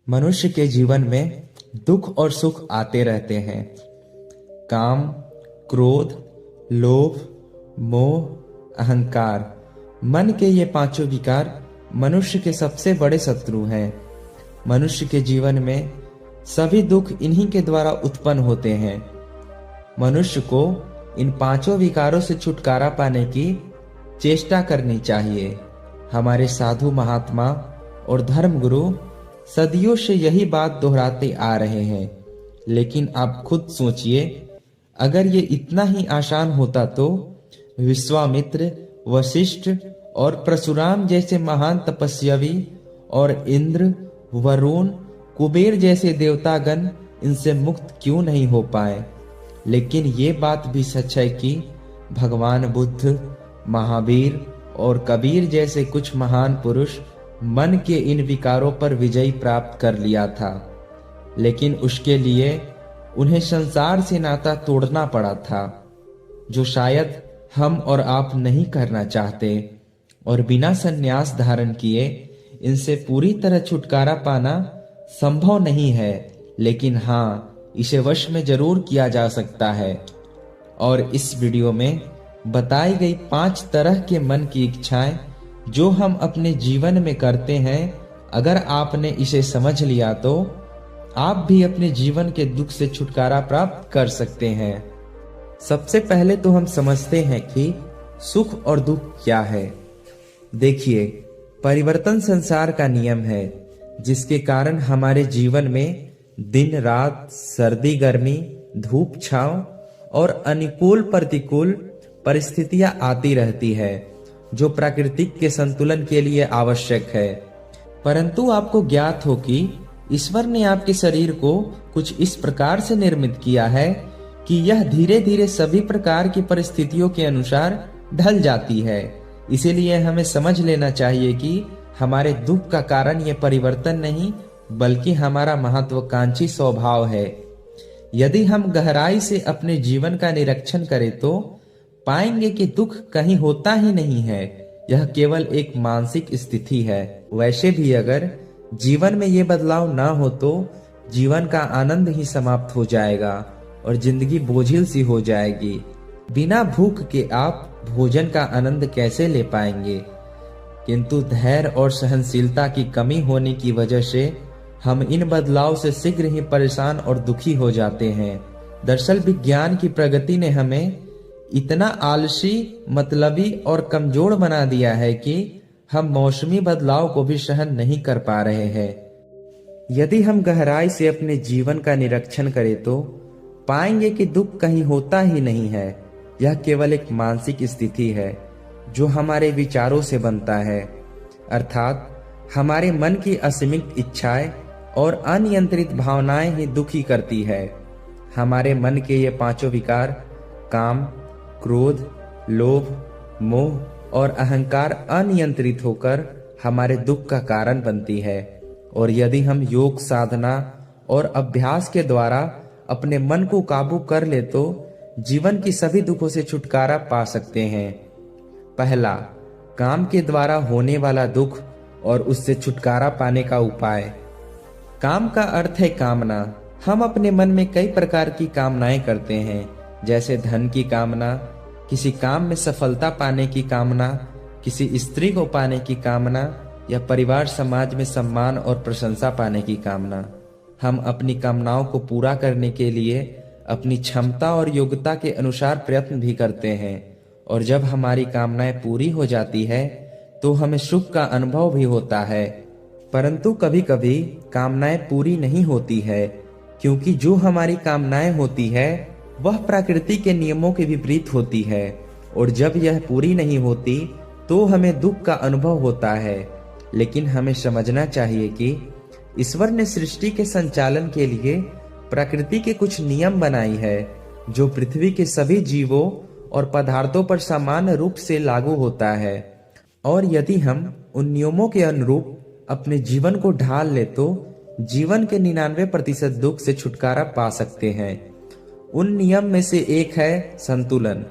मनुष्य के जीवन में दुख और सुख आते रहते हैं। काम, क्रोध, लोभ, मोह, अहंकार, मन के ये पांचों विकार मनुष्य के सबसे बड़े शत्रु हैं। मनुष्य के जीवन में सभी दुख इन्हीं के द्वारा उत्पन्न होते हैं। मनुष्य को इन पांचों विकारों से छुटकारा पाने की चेष्टा करनी चाहिए। हमारे साधु महात्मा और धर्मगुरु सदियों से यही बात दोहराते आ रहे हैं। लेकिन आप खुद सोचिए, अगर ये इतना ही आसान होता तो विश्वामित्र, वशिष्ठ और परशुराम जैसे महान तपस्वी और इंद्र, वरुण, कुबेर जैसे देवतागण इनसे मुक्त क्यों नहीं हो पाए। लेकिन ये बात भी सच है कि भगवान बुद्ध, महावीर और कबीर जैसे कुछ महान पुरुष मन के इन विकारों पर विजय प्राप्त कर लिया था। लेकिन उसके लिए उन्हें संसार से नाता तोड़ना पड़ा था, जो शायद हम और आप नहीं करना चाहते। और बिना संन्यास धारण किए इनसे पूरी तरह छुटकारा पाना संभव नहीं है। लेकिन हाँ, इसे वश में जरूर किया जा सकता है। और इस वीडियो में बताई गई 5 तरह के मन की इच्छाएं जो हम अपने जीवन में करते हैं, अगर आपने इसे समझ लिया तो आप भी अपने जीवन के दुख से छुटकारा प्राप्त कर सकते हैं। सबसे पहले तो हम समझते हैं कि सुख और दुख क्या है। देखिए, परिवर्तन संसार का नियम है, जिसके कारण हमारे जीवन में दिन रात, सर्दी गर्मी, धूप छांव और अनुकूल प्रतिकूल परिस्थितियां आती रहती है, जो प्राकृतिक के संतुलन के लिए आवश्यक है। परंतु आपको ज्ञात हो कि ईश्वर ने आपके शरीर को कुछ इस प्रकार से निर्मित किया है कि यह धीरे धीरे सभी प्रकार की परिस्थितियों के अनुसार ढल जाती है। इसीलिए हमें समझ लेना चाहिए कि हमारे दुख का कारण यह परिवर्तन नहीं, बल्कि हमारा महत्वाकांक्षी स्वभाव है। यदि हम गहराई से अपने जीवन का निरीक्षण करें तो पाएंगे कि दुख कहीं होता ही नहीं है, यह केवल एक मानसिक स्थिति है। वैसे भी अगर जीवन में ये बदलाव ना हो तो जीवन का आनंद ही समाप्त हो जाएगा और जिंदगी बोझिल सी हो जाएगी। बिना भूख के आप भोजन का आनंद कैसे ले पाएंगे? किंतु धैर्य और सहनशीलता की कमी होने की वजह से हम इन बदलाव से शीघ्र ही परेशान और दुखी हो जाते हैं। दरअसल विज्ञान की प्रगति ने हमें इतना आलसी, मतलबी और कमजोर बना दिया है कि हम मौसमी बदलाव को भी सहन नहीं कर पा रहे हैं। यदि हम गहराई से अपने जीवन का निरीक्षण करें तो पाएंगे कि दुख कहीं होता ही नहीं है। यह केवल एक मानसिक स्थिति है जो हमारे विचारों से बनता है, अर्थात हमारे मन की असीमित इच्छाएं और अनियंत्रित भावनाएं ही दुखी करती है। हमारे मन के ये पांचों विकार काम, क्रोध, लोभ, मोह और अहंकार अनियंत्रित होकर हमारे दुख का कारण बनती है। और यदि हम योग साधना और अभ्यास के द्वारा अपने मन को काबू कर ले तो जीवन की सभी दुखों से छुटकारा पा सकते हैं। पहला, काम के द्वारा होने वाला दुख और उससे छुटकारा पाने का उपाय। काम का अर्थ है कामना। हम अपने मन में कई प्रकार की कामनाएं करते हैं, जैसे धन की कामना, किसी काम में सफलता पाने की कामना, किसी स्त्री को पाने की कामना या परिवार समाज में सम्मान और प्रशंसा पाने की कामना। हम अपनी कामनाओं को पूरा करने के लिए अपनी क्षमता और योग्यता के अनुसार प्रयत्न भी करते हैं, और जब हमारी कामनाएं पूरी हो जाती है तो हमें सुख का अनुभव भी होता है। परंतु कभी कभी कामनाएं पूरी नहीं होती है, क्योंकि जो हमारी कामनाएं होती है वह प्रकृति के नियमों के विपरीत होती है, और जब यह पूरी नहीं होती तो हमें दुख का अनुभव होता है। लेकिन हमें समझना चाहिए कि ईश्वर ने सृष्टि के संचालन के लिए प्रकृति के कुछ नियम बनाई है, जो पृथ्वी के सभी जीवों और पदार्थों पर समान रूप से लागू होता है। और यदि हम उन नियमों के अनुरूप अपने जीवन को ढाल ले तो जीवन के 99% दुख से छुटकारा पा सकते हैं। उन नियम में से एक है संतुलन।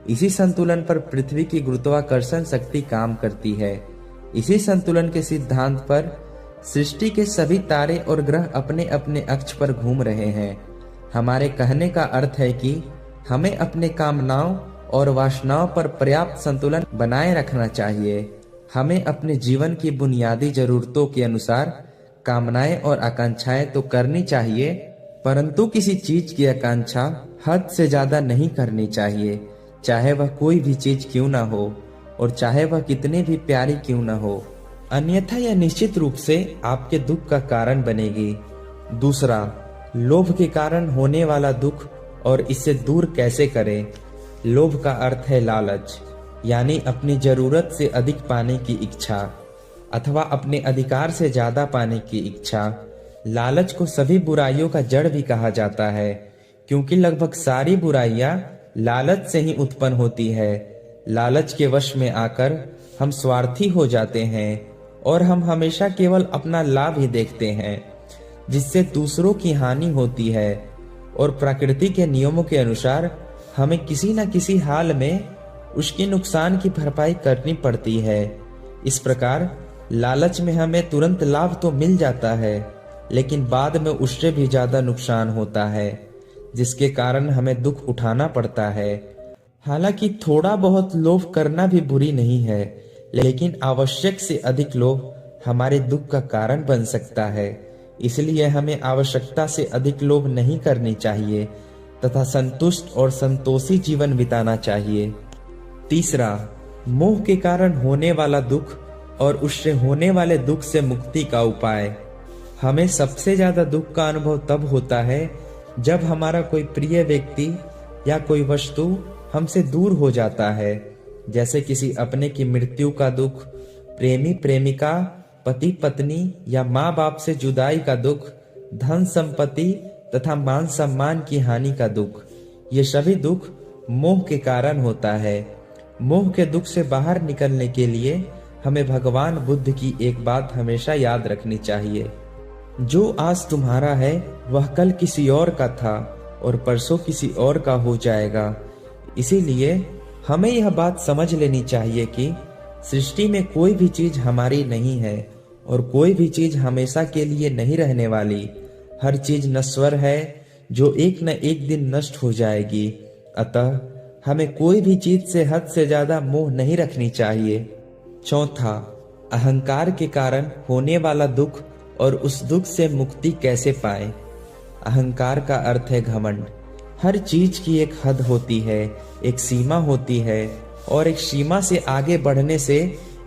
इसी संतुलन पर पृथ्वी की गुरुत्वाकर्षण शक्ति काम करती है। इसी संतुलन के सिद्धांत पर सृष्टि के सभी तारे और ग्रह अपने अपने अक्ष पर घूम रहे हैं। हमारे कहने का अर्थ है कि हमें अपने कामनाओं और वासनाओं पर पर्याप्त संतुलन बनाए रखना चाहिए। हमें अपने जीवन की बुनियादी जरूरतों के अनुसार कामनाएं और आकांक्षाएं तो करनी चाहिए, परंतु किसी चीज की आकांक्षा हद से ज्यादा नहीं करनी चाहिए, चाहे वह कोई भी चीज क्यों ना हो और चाहे वह कितनी भी प्यारी क्यों ना हो, अन्यथा यह निश्चित रूप से आपके दुख का कारण बनेगी। दूसरा, लोभ के कारण होने वाला दुख और इससे दूर कैसे करें। लोभ का अर्थ है लालच, यानी अपनी जरूरत से अधिक पाने की इच्छा अथवा अपने अधिकार से ज्यादा पाने की इच्छा। लालच को सभी बुराइयों का जड़ भी कहा जाता है, क्योंकि लगभग सारी बुराइयां लालच से ही उत्पन्न होती है। लालच के वश में आकर हम स्वार्थी हो जाते हैं और हम हमेशा केवल अपना लाभ ही देखते हैं, जिससे दूसरों की हानि होती है और प्रकृति के नियमों के अनुसार हमें किसी न किसी हाल में उसके नुकसान की भरपाई करनी पड़ती है। इस प्रकार लालच में हमें तुरंत लाभ तो मिल जाता है, लेकिन बाद में उससे भी ज्यादा नुकसान होता है, जिसके कारण हमें दुख उठाना पड़ता है। हालांकि थोड़ा बहुत लोभ करना भी बुरी नहीं है, लेकिन आवश्यक से अधिक लोभ हमारे दुख का कारण बन सकता है। इसलिए हमें आवश्यकता से अधिक लोभ नहीं करनी चाहिए तथा संतुष्ट और संतोषी जीवन बिताना चाहिए। तीसरा, मोह के कारण होने वाला दुख और उससे होने वाले दुख से मुक्ति का उपाय। हमें सबसे ज्यादा दुख का अनुभव तब होता है जब हमारा कोई प्रिय व्यक्ति या कोई वस्तु हमसे दूर हो जाता है, जैसे किसी अपने की मृत्यु का दुख, प्रेमी प्रेमिका, पति पत्नी या माँ बाप से जुदाई का दुख, धन संपत्ति तथा मान सम्मान की हानि का दुख। ये सभी दुख मोह के कारण होता है। मोह के दुख से बाहर निकलने के लिए हमें भगवान बुद्ध की एक बात हमेशा याद रखनी चाहिए, जो आज तुम्हारा है वह कल किसी और का था और परसों किसी और का हो जाएगा। इसीलिए हमें यह बात समझ लेनी चाहिए कि सृष्टि में कोई भी चीज हमारी नहीं है और कोई भी चीज हमेशा के लिए नहीं रहने वाली। हर चीज नश्वर है जो एक न एक दिन नष्ट हो जाएगी। अतः हमें कोई भी चीज से हद से ज्यादा मोह नहीं रखनी चाहिए। चौथा, अहंकार के कारण होने वाला दुख और उस दुख से मुक्ति कैसे पाएं। अहंकार का अर्थ है घमंड। हर चीज की एक हद होती है, एक सीमा होती है, और एक सीमा से आगे बढ़ने से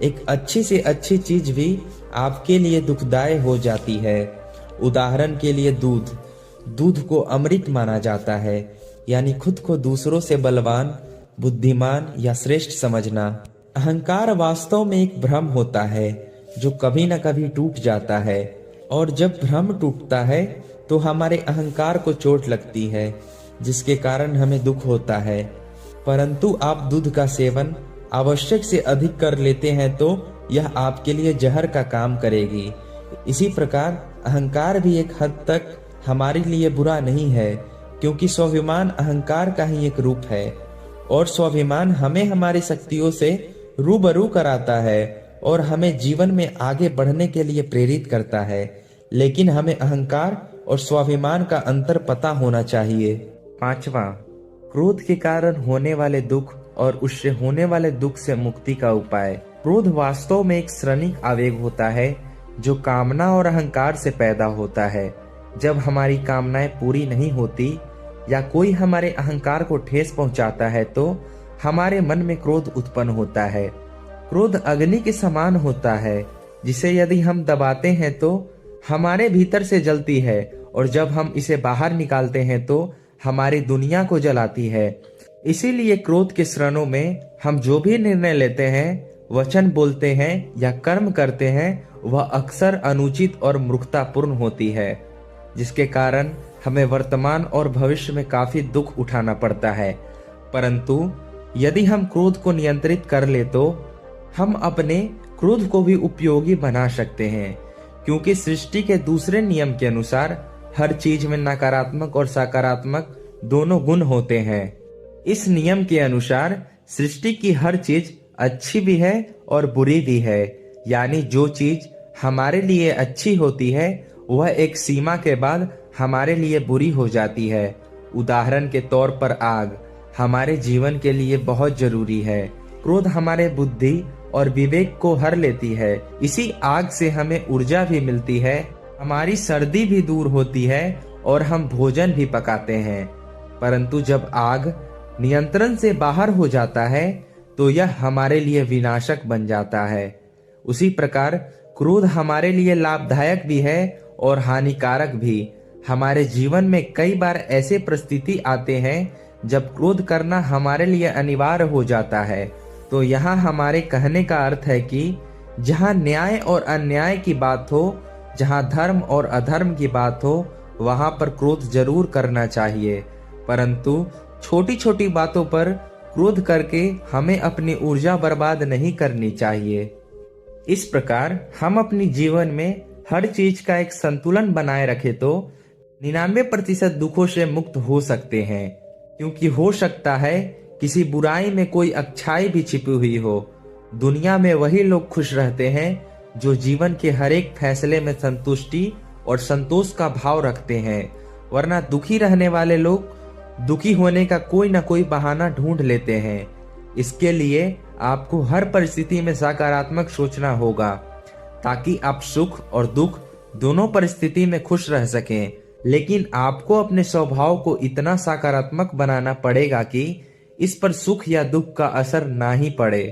एक अच्छी से अच्छी चीज भी आपके लिए दुखदायक हो जाती है। उदाहरण के लिए दूध को अमृत माना जाता है, यानी खुद को दूसरों से बलवान, बुद्धिमान या श्रेष्ठ समझना। अहंकार वास्तव में एक भ्रम होता है जो कभी न कभी टूट जाता है, और जब भ्रम टूटता है तो हमारे अहंकार को चोट लगती है, जिसके कारण हमें दुख होता है। परंतु आप दूध का सेवन आवश्यक से अधिक कर लेते हैं तो यह आपके लिए जहर का काम करेगी। इसी प्रकार अहंकार भी एक हद तक हमारे लिए बुरा नहीं है, क्योंकि स्वाभिमान अहंकार का ही एक रूप है, और स्वाभिमान हमें हमारी शक्तियों से रूबरू कराता है और हमें जीवन में आगे बढ़ने के लिए प्रेरित करता है। लेकिन हमें अहंकार और स्वाभिमान का अंतर पता होना चाहिए। पांचवा, क्रोध के कारण होने वाले दुख और उससे होने वाले दुख से मुक्ति का उपाय। क्रोध वास्तव में एक क्षणिक आवेग होता है जो कामना और अहंकार से पैदा होता है। जब हमारी कामनाएं पूरी नहीं होती या कोई हमारे अहंकार को ठेस पहुंचाता है तो हमारे मन में क्रोध उत्पन्न होता है। क्रोध अग्नि के समान होता है, जिसे यदि हम दबाते हैं तो हमारे भीतर से जलती है, और जब हम इसे बाहर निकालते हैं तो हमारी दुनिया को जलाती है। इसीलिए क्रोध के क्षणों में हम जो भी निर्णय लेते हैं, वचन बोलते हैं या कर्म करते हैं, वह अक्सर अनुचित और मूर्खतापूर्ण होती है, जिसके कारण हमें वर्तमान और भविष्य में काफी दुख उठाना पड़ता है। परंतु यदि हम क्रोध को नियंत्रित कर ले तो हम अपने क्रोध को भी उपयोगी बना सकते हैं, क्योंकि सृष्टि के दूसरे नियम के अनुसार हर चीज में नकारात्मक और सकारात्मक दोनों गुण होते हैं। इस नियम के अनुसार सृष्टि की हर चीज अच्छी भी है और बुरी भी है, यानी जो चीज हमारे लिए अच्छी होती है वह एक सीमा के बाद हमारे लिए बुरी हो जाती है। उदाहरण के तौर पर आग हमारे जीवन के लिए बहुत जरूरी है। क्रोध हमारे बुद्धि और विवेक को हर लेती है। इसी आग से हमें ऊर्जा भी मिलती है, हमारी सर्दी भी दूर होती है और हम भोजन भी पकाते हैं। परंतु जब आग नियंत्रण से बाहर हो जाता है तो यह हमारे लिए विनाशक बन जाता है। उसी प्रकार क्रोध हमारे लिए लाभदायक भी है और हानिकारक भी। हमारे जीवन में कई बार ऐसे परिस्थिति आते हैं जब क्रोध करना हमारे लिए अनिवार्य हो जाता है। तो यहाँ हमारे कहने का अर्थ है कि जहाँ न्याय और अन्याय की बात हो, जहाँ धर्म और अधर्म की बात हो, वहाँ पर क्रोध जरूर करना चाहिए। परंतु छोटी छोटी बातों पर क्रोध करके हमें अपनी ऊर्जा बर्बाद नहीं करनी चाहिए। इस प्रकार हम अपनी जीवन में हर चीज का एक संतुलन बनाए रखे तो 99% दुखों से मुक्त हो सकते हैं। क्योंकि हो सकता है किसी बुराई में कोई अच्छाई भी छिपी हुई हो। दुनिया में वही लोग खुश रहते हैं जो जीवन के हर एक फैसले में संतुष्टि और संतोष का भाव रखते हैं, वरना दुखी रहने वाले लोग दुखी होने का कोई ना कोई बहाना ढूंढ लेते हैं। इसके लिए आपको हर परिस्थिति में सकारात्मक सोचना होगा ताकि आप सुख और दुख दोनों परिस्थिति में खुश रह सकें। लेकिन आपको अपने स्वभाव को इतना सकारात्मक बनाना पड़ेगा कि इस पर सुख या दुख का असर ना ही पड़े।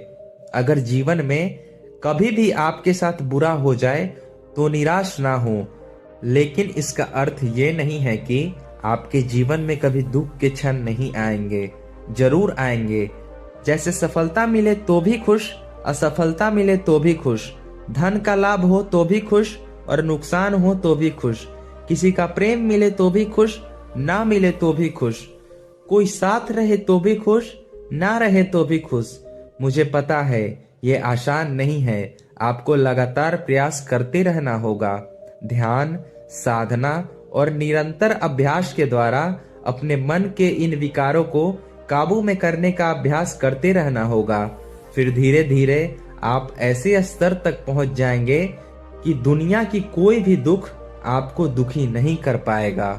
अगर जीवन में कभी भी आपके साथ बुरा हो जाए तो निराश ना हो, लेकिन इसका अर्थ ये नहीं है कि आपके जीवन में कभी दुख के क्षण नहीं आएंगे। जरूर आएंगे। जैसे सफलता मिले तो भी खुश, असफलता मिले तो भी खुश, धन का लाभ हो तो भी खुश और नुकसान हो तो भी खुश, किसी का प्रेम मिले तो भी खुश, ना मिले तो भी खुश, कोई साथ रहे तो भी खुश, ना रहे तो भी खुश। मुझे पता है ये आसान नहीं है, आपको लगातार प्रयास करते रहना होगा। ध्यान, साधना और निरंतर अभ्यास के द्वारा अपने मन के इन विकारों को काबू में करने का अभ्यास करते रहना होगा। फिर धीरे धीरे आप ऐसे स्तर तक पहुंच जाएंगे कि दुनिया की कोई भी दुख आपको दुखी नहीं कर पाएगा।